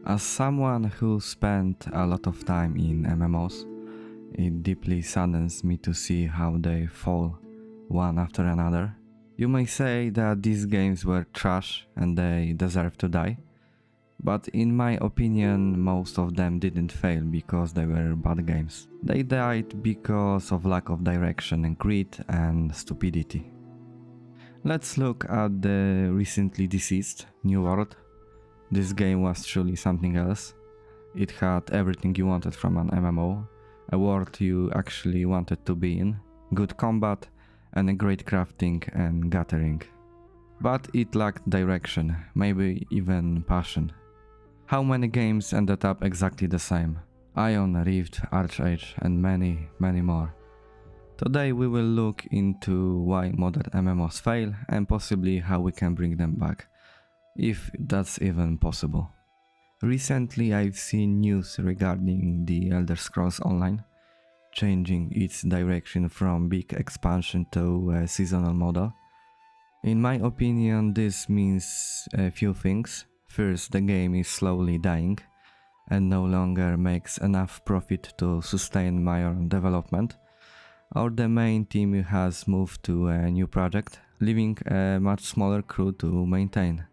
As someone who spent a lot of time in MMOs, it deeply saddens me to see how they fall one after another. You may say that these games were trash and they deserve to die, but in my opinion, most of them didn't fail because they were bad games. They died because of lack of direction and greed and stupidity. Let's look at the recently deceased New World. This game was truly something else. It had everything you wanted from an MMO, a world you actually wanted to be in, good combat, and a great crafting and gathering. But it lacked direction, maybe even passion. How many games ended up exactly the same? Ion, Rift, Archage, and many, many more. Today we will look into why modern MMOs fail and possibly how we can bring them back, if that's even possible. Recently I've seen news regarding the Elder Scrolls Online changing its direction from big expansion to a seasonal model. In my opinion, this means a few things. First, the game is slowly dying and no longer makes enough profit to sustain my own development, or the main team has moved to a new project, leaving a much smaller crew to maintain.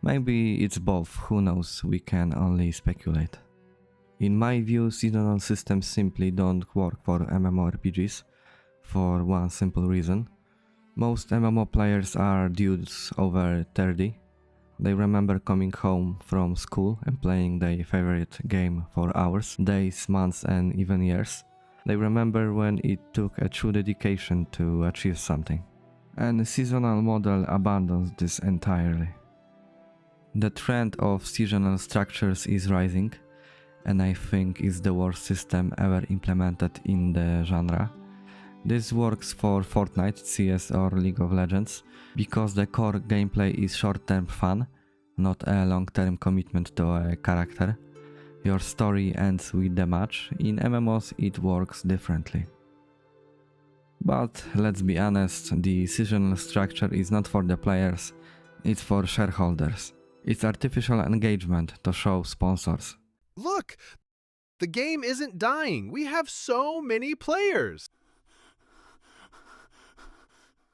Maybe it's both, who knows, we can only speculate. In my view, seasonal systems simply don't work for MMORPGs for one simple reason. Most MMO players are dudes over 30. They remember coming home from school and playing their favorite game for hours, days, months and even years. They remember when it took a true dedication to achieve something. And the seasonal model abandons this entirely. The trend of seasonal structures is rising, and I think it's the worst system ever implemented in the genre. This works for Fortnite, CS or League of Legends, because the core gameplay is short-term fun, not a long-term commitment to a character. Your story ends with the match. In MMOs it works differently. But let's be honest, the seasonal structure is not for the players, it's for shareholders. It's artificial engagement to show sponsors. Look! The game isn't dying. We have so many players.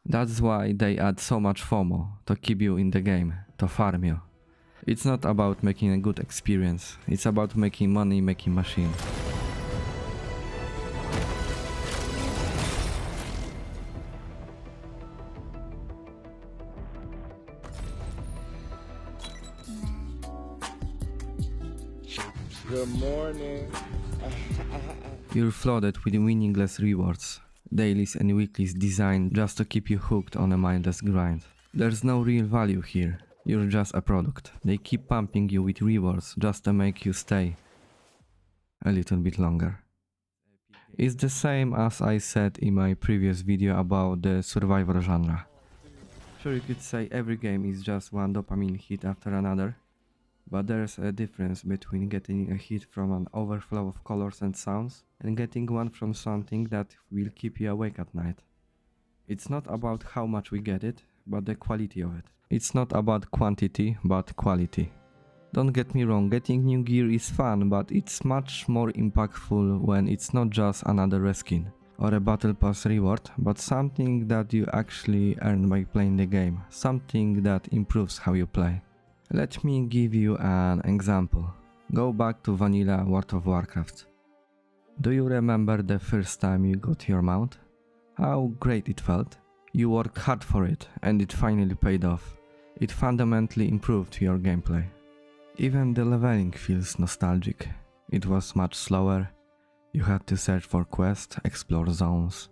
That's why they add so much FOMO, to keep you in the game, to farm you. It's not about making a good experience, it's about making money, making machine. Good morning. You're flooded with meaningless rewards, dailies and weeklies designed just to keep you hooked on a mindless grind. There's no real value here, you're just a product. They keep pumping you with rewards just to make you stay a little bit longer. It's the same as I said in my previous video about the survivor genre. Sure, you could say every game is just one dopamine hit after another, but there's a difference between getting a hit from an overflow of colors and sounds and getting one from something that will keep you awake at night. It's not about how much we get it, but the quality of it. It's not about quantity, but quality. Don't get me wrong, getting new gear is fun, but it's much more impactful when it's not just another reskin or a battle pass reward, but something that you actually earn by playing the game, something that improves how you play. Let me give you an example. Go back to vanilla World of Warcraft. Do you remember the first time you got your mount? How great it felt? You worked hard for it and it finally paid off. It fundamentally improved your gameplay. Even the leveling feels nostalgic. It was much slower. You had to search for quests, explore zones,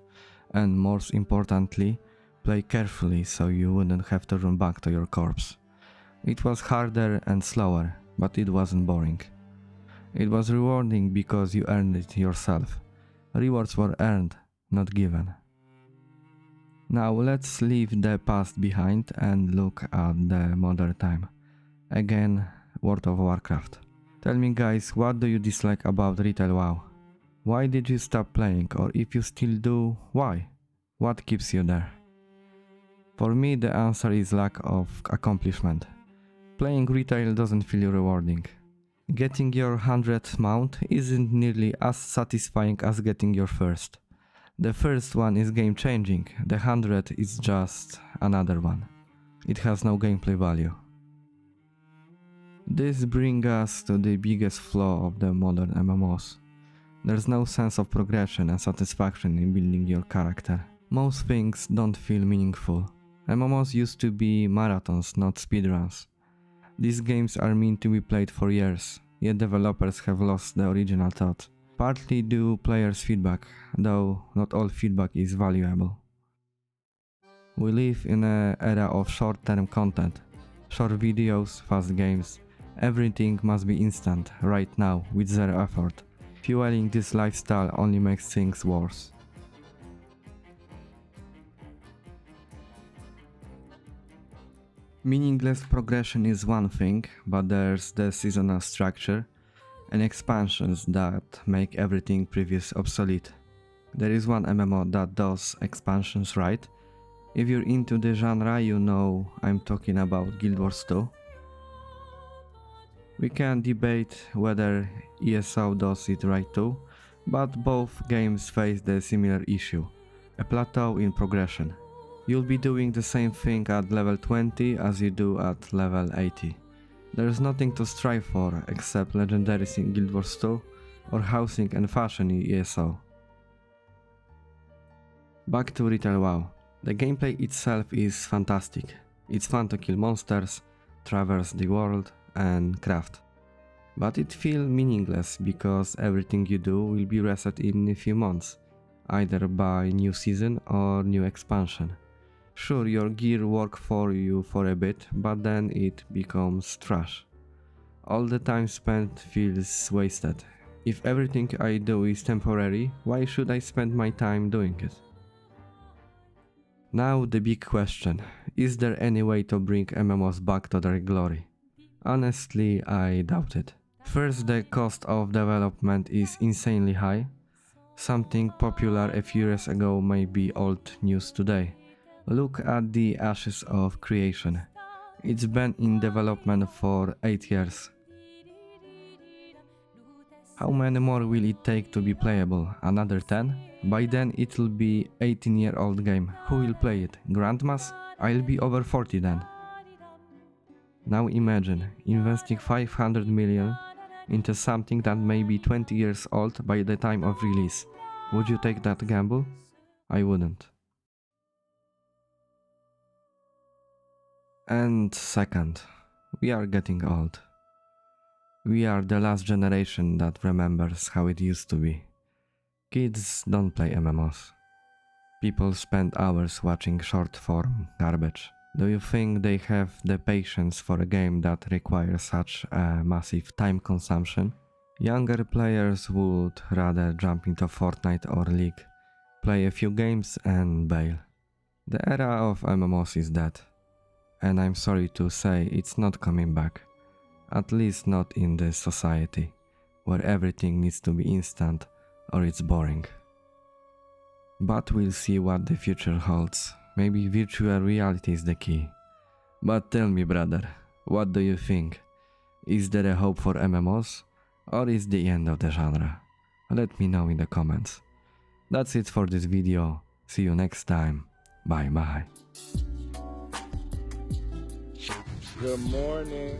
and most importantly, play carefully so you wouldn't have to run back to your corpse. It was harder and slower, but it wasn't boring. It was rewarding because you earned it yourself. Rewards were earned, not given. Now let's leave the past behind and look at the modern time. Again, World of Warcraft. Tell me guys, what do you dislike about Retail WoW? Why did you stop playing, or if you still do, why? What keeps you there? For me the answer is lack of accomplishment. Playing retail doesn't feel rewarding. Getting your 100th mount isn't nearly as satisfying as getting your first. The first one is game changing, the 100th is just another one. It has no gameplay value. This brings us to the biggest flaw of the modern MMOs. There's no sense of progression and satisfaction in building your character. Most things don't feel meaningful. MMOs used to be marathons, not speedruns. These games are meant to be played for years, yet developers have lost the original thought. Partly due players' feedback, though not all feedback is valuable. We live in an era of short-term content. Short videos, fast games. Everything must be instant, right now, with zero effort. Fueling this lifestyle only makes things worse. Meaningless progression is one thing, but there's the seasonal structure and expansions that make everything previous obsolete. There is one MMO that does expansions right. If you're into the genre, you know I'm talking about Guild Wars 2. We can debate whether ESO does it right too, but both games face the similar issue, a plateau in progression. You'll be doing the same thing at level 20 as you do at level 80. There's nothing to strive for except legendaries in Guild Wars 2 or housing and fashion in ESO. Back to Retail WoW. The gameplay itself is fantastic. It's fun to kill monsters, traverse the world and craft. But it feels meaningless because everything you do will be reset in a few months, either by new season or new expansion. Sure, your gear works for you for a bit, but then it becomes trash. All the time spent feels wasted. If everything I do is temporary, why should I spend my time doing it? Now the big question, is there any way to bring MMOs back to their glory? Honestly, I doubt it. First, the cost of development is insanely high. Something popular a few years ago may be old news today. Look at the Ashes of Creation. It's been in development for 8 years. How many more will it take to be playable? Another 10? By then it'll be 18-year-old game. Who will play it? Grandmas? I'll be over 40 then. Now imagine investing 500 million into something that may be 20 years old by the time of release. Would you take that gamble? I wouldn't. And second, we are getting old. We are the last generation that remembers how it used to be. Kids don't play MMOs. People spend hours watching short-form garbage. Do you think they have the patience for a game that requires such a massive time consumption? Younger players would rather jump into Fortnite or League, play a few games and bail. The era of MMOs is dead. And I'm sorry to say it's not coming back. At least not in this society, where everything needs to be instant or it's boring. But we'll see what the future holds. Maybe virtual reality is the key. But tell me, brother, what do you think? Is there a hope for MMOs? Or is the end of the genre? Let me know in the comments. That's it for this video. See you next time. Bye bye. Good morning.